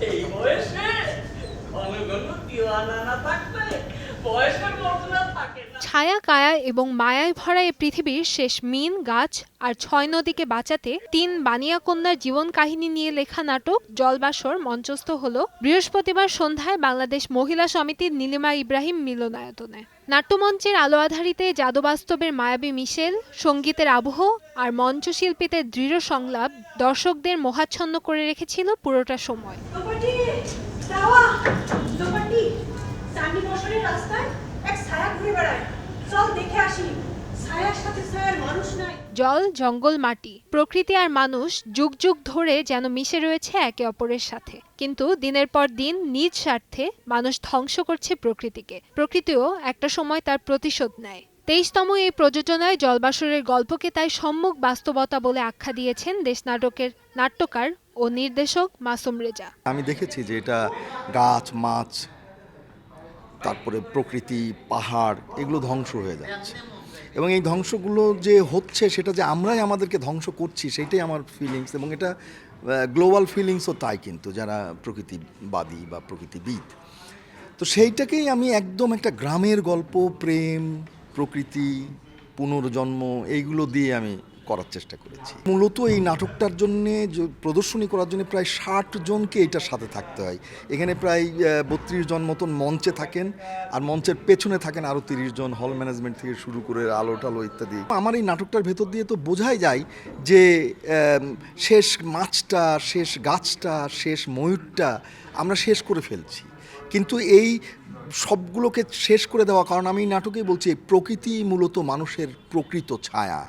এই বয়সে ঘন ঘন দিওয়ানা না থাকলে বয়সের মজা থাকে না। ছায়া কায়া এবং মায়ায় ভরা এই পৃথিবীর শেষ মিন গাছ আর ৬ নদীকে বাঁচাতে ৩ বানিয়া কন্যার জীবন কাহিনী নিয়ে লেখা নাটক জলবাসর মঞ্চস্থ হল বৃহস্পতিবার সন্ধ্যায় বাংলাদেশ মহিলা সমিতির নীলিমা ইব্রাহিম মিলনায়তনে। নাট্যমঞ্চের আলো আধারিতে জাদুবাস্তবের মায়াবী মিশেল, সঙ্গীতের আবহ আর মঞ্চশিল্পীদের দৃঢ় সংলাপ দর্শকদের মোহাচ্ছন্ন করে রেখেছিল পুরোটা সময়। জল, জঙ্গল, মাটি, প্রকৃতি আর মানুষ যুগ যুগ ধরে যেন মিশে রয়েছে একে অপরের সাথে। কিন্তু দিনের পর দিন নিজ স্বার্থে মানুষ ধ্বংস করছে প্রকৃতিকে। প্রকৃতিও একটা সময় তার প্রতিশোধ নেয়। ২৩তম এই প্রযোজনায় জলবাসরের গল্পকে তাই সম্মুখ বাস্তবতা বলে আখ্যা দিয়েছেন দেশ নাটকের নাট্যকার ও নির্দেশক মাসুম রেজা। আমি দেখেছি যে এটা গাছ, মাছ, তারপরে প্রকৃতি, পাহাড় এগুলো ধ্বংস হয়ে যাচ্ছে, এবং এই ধ্বংসগুলো যে হচ্ছে সেটা যে আমরাই আমাদেরকে ধ্বংস করছি সেটাই আমার ফিলিংস, এবং এটা গ্লোবাল ফিলিংসও তাই, কিন্তু যারা প্রকৃতিবাদী বা প্রকৃতিবিদ, তো সেইটাকেই আমি একদম একটা গ্রামের গল্প, প্রেম, প্রকৃতি, পুনর্জন্ম এইগুলো দিয়ে আমি করার চেষ্টা করেছি। মূলত এই নাটকটার জন্যে প্রদর্শনী করার জন্য প্রায় ৬০ জনকে এটার সাথে থাকতে হয়। এখানে প্রায় ৩২ জন মতন মঞ্চে থাকেন, আর মঞ্চের পেছনে থাকেন আরও ৩০ জন, হল ম্যানেজমেন্ট থেকে শুরু করে আলো টালো ইত্যাদি। আমার এই নাটকটার ভেতর দিয়ে তো বোঝাই যায় যে শেষ মাছটা, শেষ গাছটা, শেষ ময়ূরটা আমরা শেষ করে ফেলছি, কিন্তু এই সবগুলোকে শেষ করে দেওয়া, কারণ আমি এই নাটকেই বলছি প্রকৃতি মূলত মানুষের প্রকৃত ছায়া,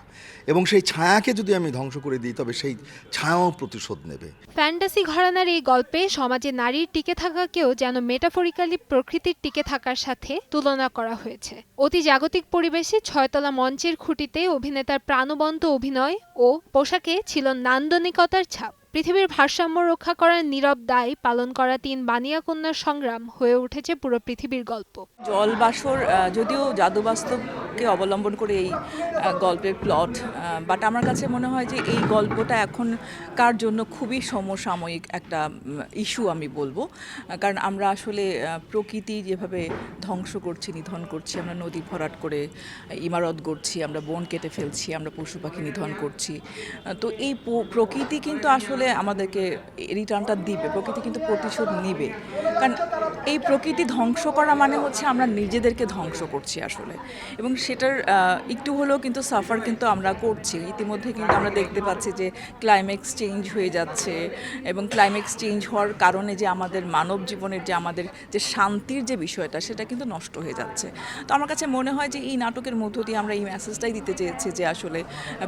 এবং সেই ছায়াকে যদি আমি ধ্বংস করে দিই তবে সেই ছায়াও প্রতিশোধ নেবে। ফ্যান্টাসি ঘরানার এই গল্পে সমাজে নারীর টিকে থাকাকেও যেন মেটাফরিক্যালি প্রকৃতির টিকে থাকার সাথে তুলনা করা হয়েছে। অতি জাগতিক পরিবেশে ৬তলা মঞ্চের খুঁটিতে অভিনেতার প্রাণবন্ত অভিনয় ও পোশাকে ছিল নান্দনিকতার ছাপ। পৃথিবীর ভারসাম্য রক্ষা করার নীরব দায় পালন করা ৩ বানিয়া কন্যার সংগ্রাম হয়ে উঠেছে পুরো পৃথিবীর গল্প। জলবাসর যদিও জাদুবাস্তবকে অবলম্বন করে এই গল্পের প্লট, বাট আমার কাছে মনে হয় যে এই গল্পটা এখনকার জন্য খুবই সমসাময়িক একটা ইস্যু আমি বলবো, কারণ আমরা আসলে প্রকৃতি যেভাবে ধ্বংস করছি, নিধন করছি, আমরা নদী ভরাট করে ইমারত গড়ছি, আমরা বন কেটে ফেলছি, আমরা পশু পাখি নিধন করছি, তো এই প্রকৃতি কিন্তু আসলে আমাদেরকে রিটার্নটা দিবে, প্রকৃতি কিন্তু প্রতিশোধ নিবে, কারণ এই প্রকৃতি ধ্বংস করা মানে হচ্ছে আমরা নিজেদেরকে ধ্বংস করছি আসলে, এবং সেটার একটু হলেও কিন্তু সাফার কিন্তু আমরা করছি। ইতিমধ্যে কিন্তু আমরা দেখতে পাচ্ছি যে ক্লাইম্যাক্স চেঞ্জ হয়ে যাচ্ছে, এবং ক্লাইম্যাক্স চেঞ্জ হওয়ার কারণে যে আমাদের মানব জীবনের যে আমাদের যে শান্তির যে বিষয়টা সেটা কিন্তু নষ্ট হয়ে যাচ্ছে। তো আমার কাছে মনে হয় যে এই নাটকের মধ্য দিয়ে আমরা এই মেসেজটাই দিতে চেয়েছি যে আসলে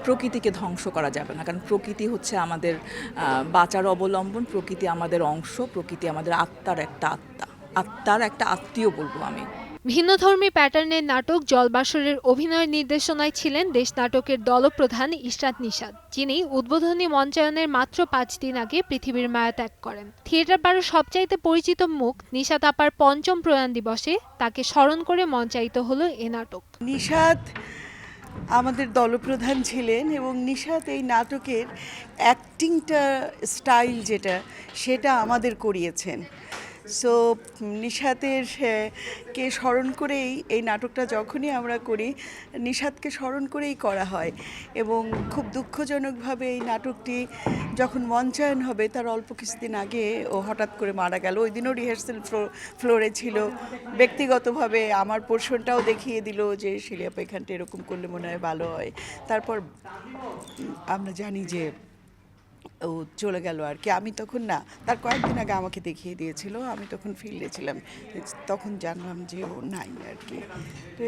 প্রকৃতিকে ধ্বংস করা যাবে না, কারণ প্রকৃতি হচ্ছে আমাদের বাঁচার অবলম্বন, প্রকৃতি আমাদের অংশ, প্রকৃতি আমাদের আত্মার একটা আত্মীয় বলবো আমি। ভিন্নধর্মী প্যাটার্নের নাটক জলবাসরের অভিনয় নির্দেশনায় ছিলেন দেশ নাটকের দলপ্রধান ইশরাত নিশাত, যিনি উদ্বোধনী মঞ্চায়নের মাত্র ৫ দিন আগে পৃথিবীর মায়া ত্যাগ করেন। থিয়েটার পাড়ার সবচাইতে পরিচিত মুখ নিশাত আপার ৫ম প্রয়াণ দিবসে তাকে স্মরণ করে মঞ্চায়িত হলো এ নাটক। নিশাত আমাদের দলপ্রধান ছিলেন, এবং নিশাত এই নাটকের অ্যাক্টিংটা স্টাইল সেটা আমাদের করিয়েছেন। সো নিশাতের কে স্মরণ করেই এই নাটকটা যখনই আমরা করি, নিশাতকে স্মরণ করেই করা হয়, এবং খুব দুঃখজনকভাবে এই নাটকটি যখন মঞ্চায়ন হবে তার অল্প কিছুদিন আগে ও হঠাৎ করে মারা গেল। ওই দিনও রিহার্সেল ফ্লোরে ছিল, ব্যক্তিগতভাবে আমার পোর্শনটাও দেখিয়ে দিল যে শিলিয়াপা এখানটা এরকম করলে মনে হয় ভালো হয়। তারপর আমরা জানি যে ও চলে গেল আর কি। আমি তখন না, তার কয়েকদিন আগে আমাকে দেখিয়ে দিয়েছিল, আমি তখন ফিল্ডে ছিলাম, তখন জানলাম যে ও নাই আর কি। তো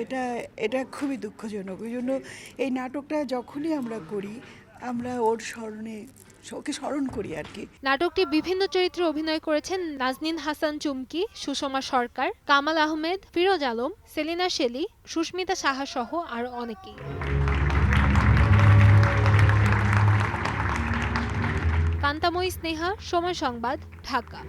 এটা খুবই দুঃখজনক। ওই জন্য এই নাটকটা যখনই আমরা করি আমরা ওর স্মরণে ওকে স্মরণ করি আর কি। নাটকটি বিভিন্ন চরিত্রে অভিনয় করেছেন নাজনীন হাসান চুমকি, সুষমা সরকার, কামাল আহমেদ, ফিরোজ আলম, সেলিনা শেলী, সুস্মিতা সাহা সহ আরও অনেকেই। কান্তাময়ী স্নেহা, সময় সংবাদ, ঢাকা।